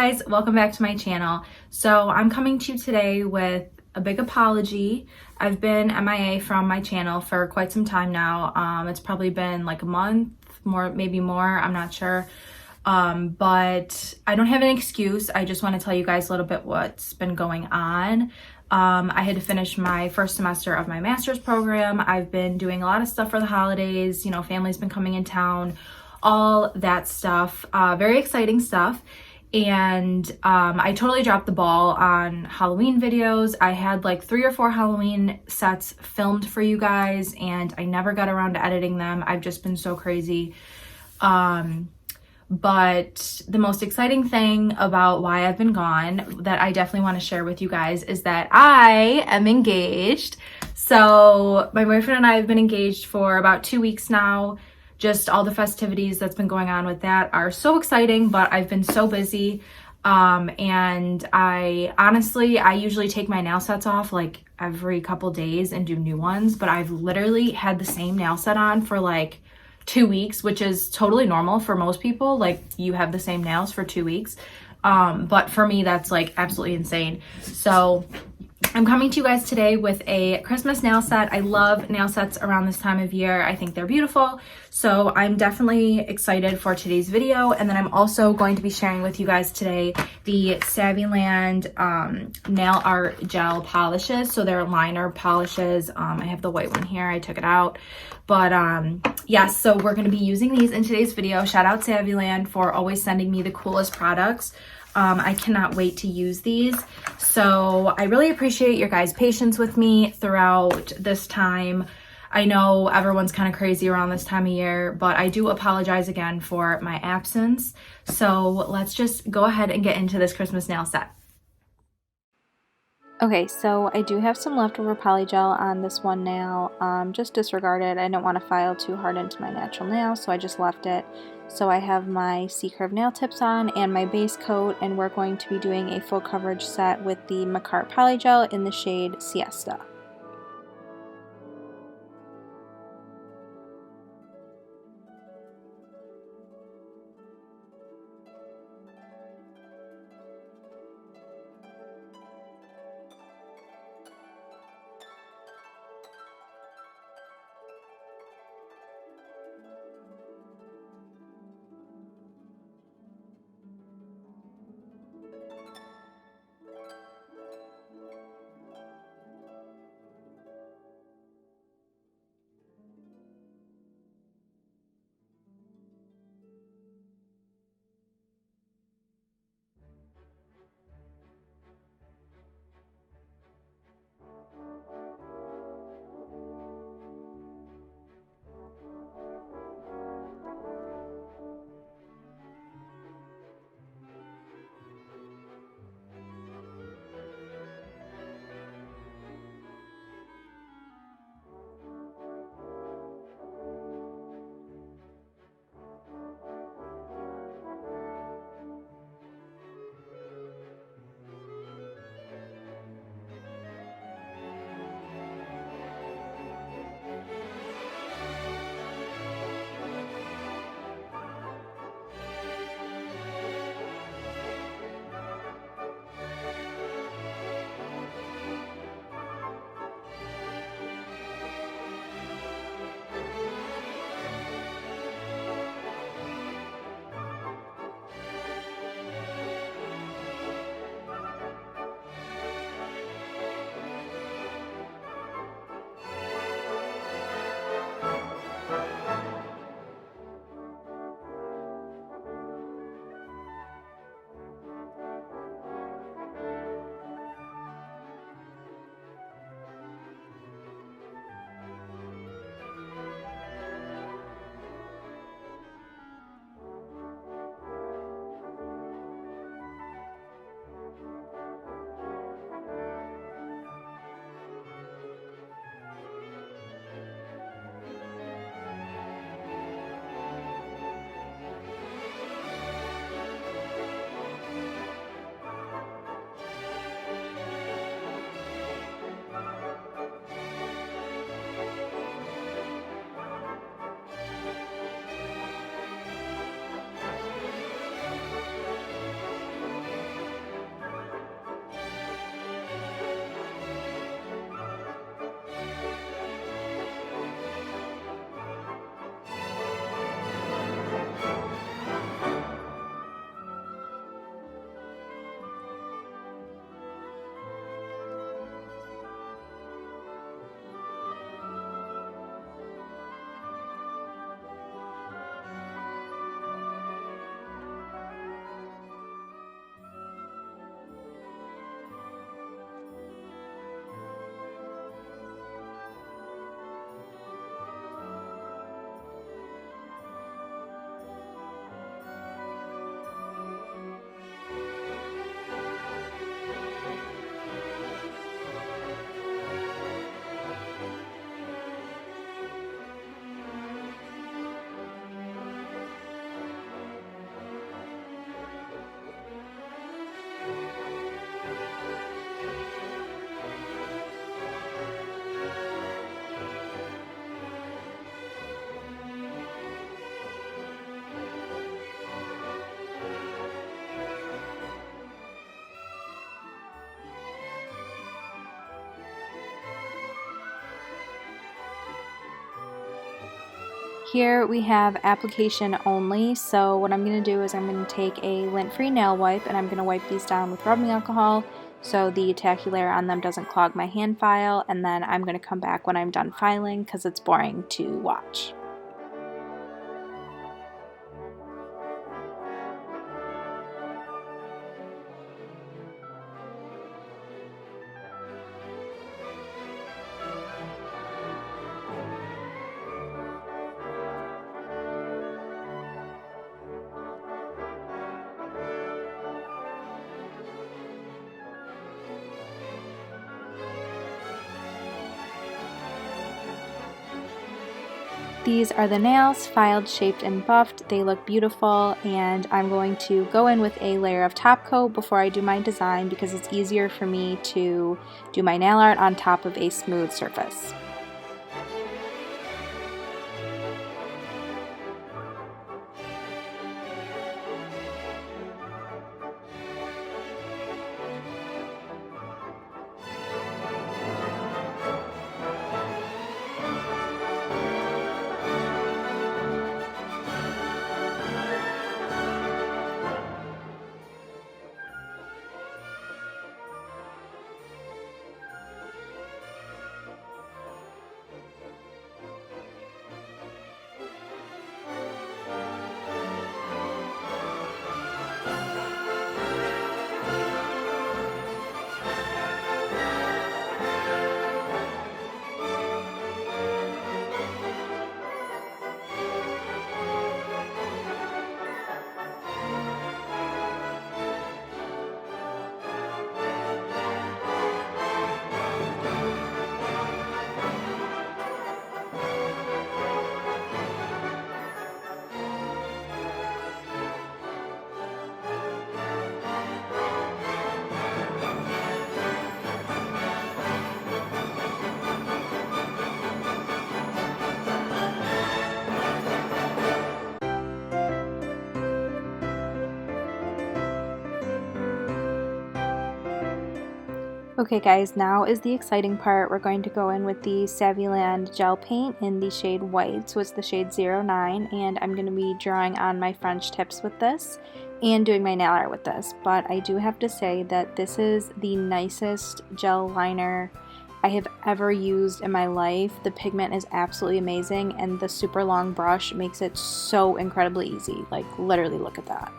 guys, welcome back to my channel. So I'm coming to you today with a big apology. I've been MIA from my channel for quite some time now. It's probably been like a month, maybe more, I'm not sure. But I don't have an excuse. I just want to tell you guys a little bit what's been going on. I had to finish my first semester of my master's program. I've been doing a lot of stuff for the holidays. You know, family's been coming in town, all that stuff. Very exciting stuff. And I totally dropped the ball on Halloween videos. I had like 3 or 4 Halloween sets filmed for you guys, and I never got around to editing them. I've just been so crazy. But the most exciting thing about why I've been gone that I definitely want to share with you guys is that I am engaged. So my boyfriend and I have been engaged for about 2 weeks now. Just all the festivities that's been going on with that are so exciting, but I've been so busy. And I usually take my nail sets off like every couple days and do new ones, but I've literally had the same nail set on for like 2 weeks, which is totally normal for most people. Like, you have the same nails for 2 weeks. But for me, that's like absolutely insane. So I'm coming to you guys today with a Christmas nail set. I love nail sets around this time of year. I think they're beautiful. So I'm definitely excited for today's video. And then I'm also going to be sharing with you guys today the Saviland nail art gel polishes. So they're liner polishes. I have the white one here. I took it out. But yes, so we're going to be using these in today's video. Shout out Saviland for always sending me the coolest products. I cannot wait to use these. So I really appreciate your guys' patience with me throughout this time. I know everyone's kind of crazy around this time of year, but I do apologize again for my absence. So let's just go ahead and get into this Christmas nail set. Okay, so I do have some leftover polygel on this one nail. Just disregard it. I didn't want to file too hard into my natural nail, so I just left it. So I have my C-curve nail tips on and my base coat, and we're going to be doing a full coverage set with the Macart polygel in the shade Siesta. Here we have application only, so what I'm going to do is I'm going to take a lint-free nail wipe and I'm going to wipe these down with rubbing alcohol so the tacky layer on them doesn't clog my hand file, and then I'm going to come back when I'm done filing because it's boring to watch. These are the nails, filed, shaped, and buffed. They look beautiful, and I'm going to go in with a layer of top coat before I do my design because it's easier for me to do my nail art on top of a smooth surface. Okay guys, now is the exciting part. We're going to go in with the Saviland gel paint in the shade white, so it's the shade 09, and I'm going to be drawing on my French tips with this and doing my nail art with this. But I do have to say that this is the nicest gel liner I have ever used in my life. The pigment is absolutely amazing, and the super long brush makes it so incredibly easy. Like, literally look at that.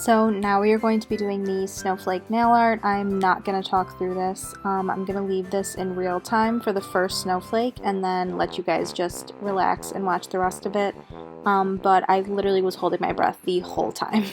So now we are going to be doing the snowflake nail art. I'm not going to talk through this. I'm going to leave this in real time for the first snowflake and then let you guys just relax and watch the rest of it. But I literally was holding my breath the whole time.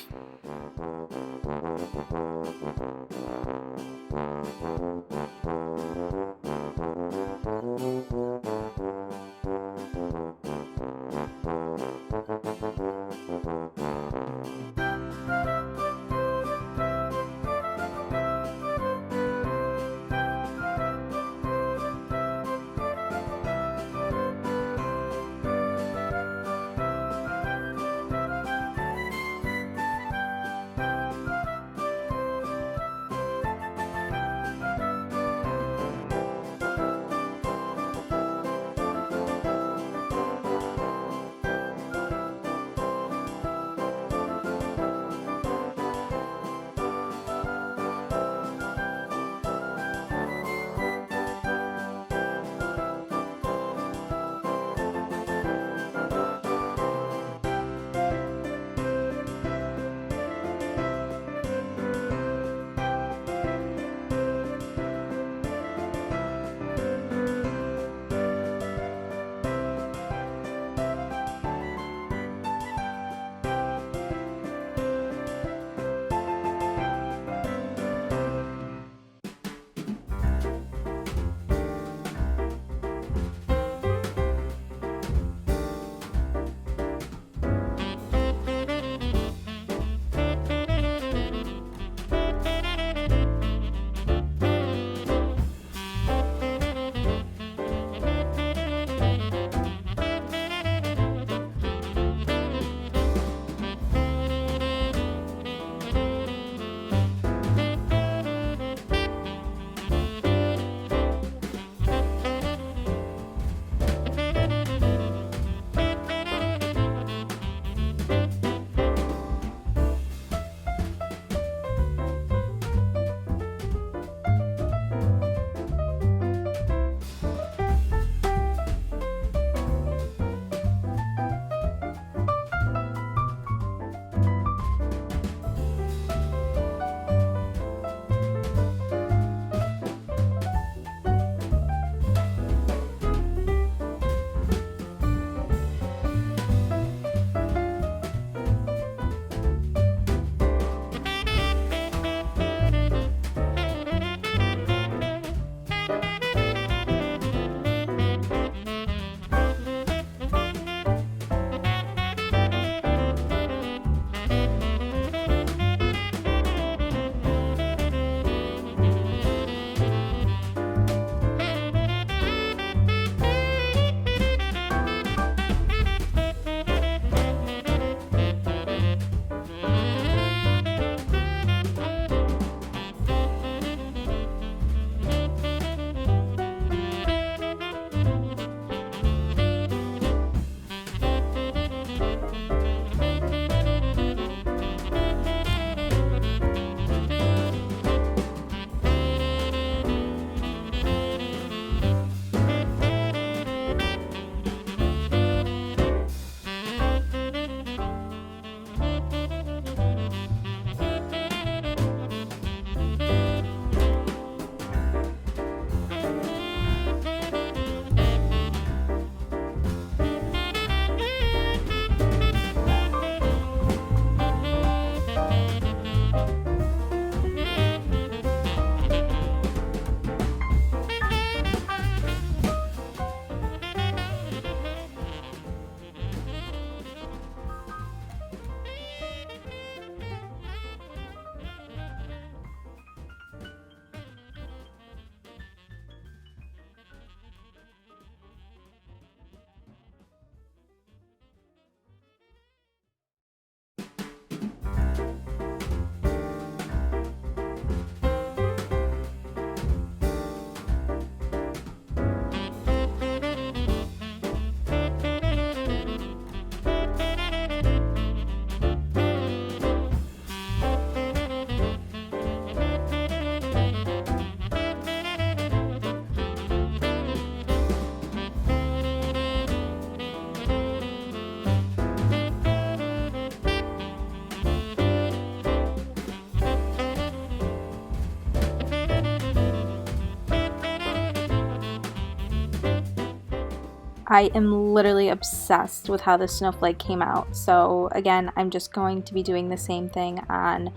I am literally obsessed with how this snowflake came out. So again, I'm just going to be doing the same thing on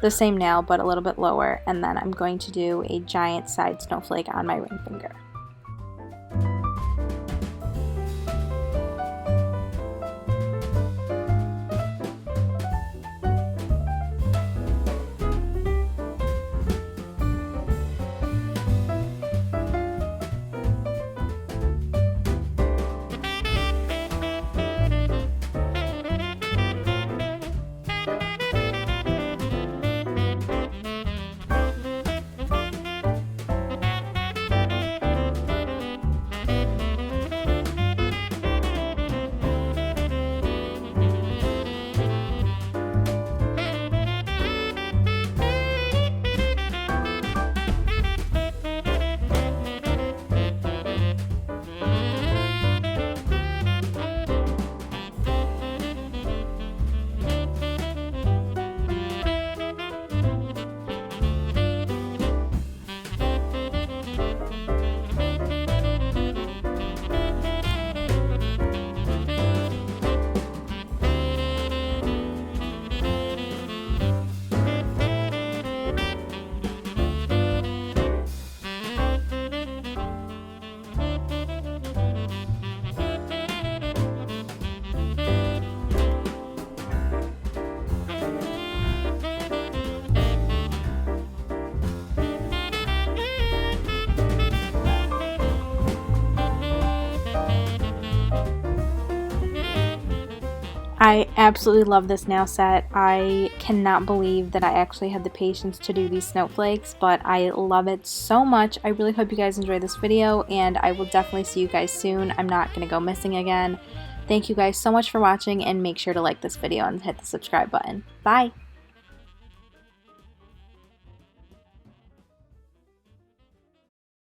the same nail but a little bit lower, and then I'm going to do a giant side snowflake on my ring finger. I absolutely love this nail set. I cannot believe that I actually had the patience to do these snowflakes, but I love it so much. I really hope you guys enjoyed this video, and I will definitely see you guys soon. I'm not going to go missing again. Thank you guys so much for watching, and make sure to like this video and hit the subscribe button. Bye!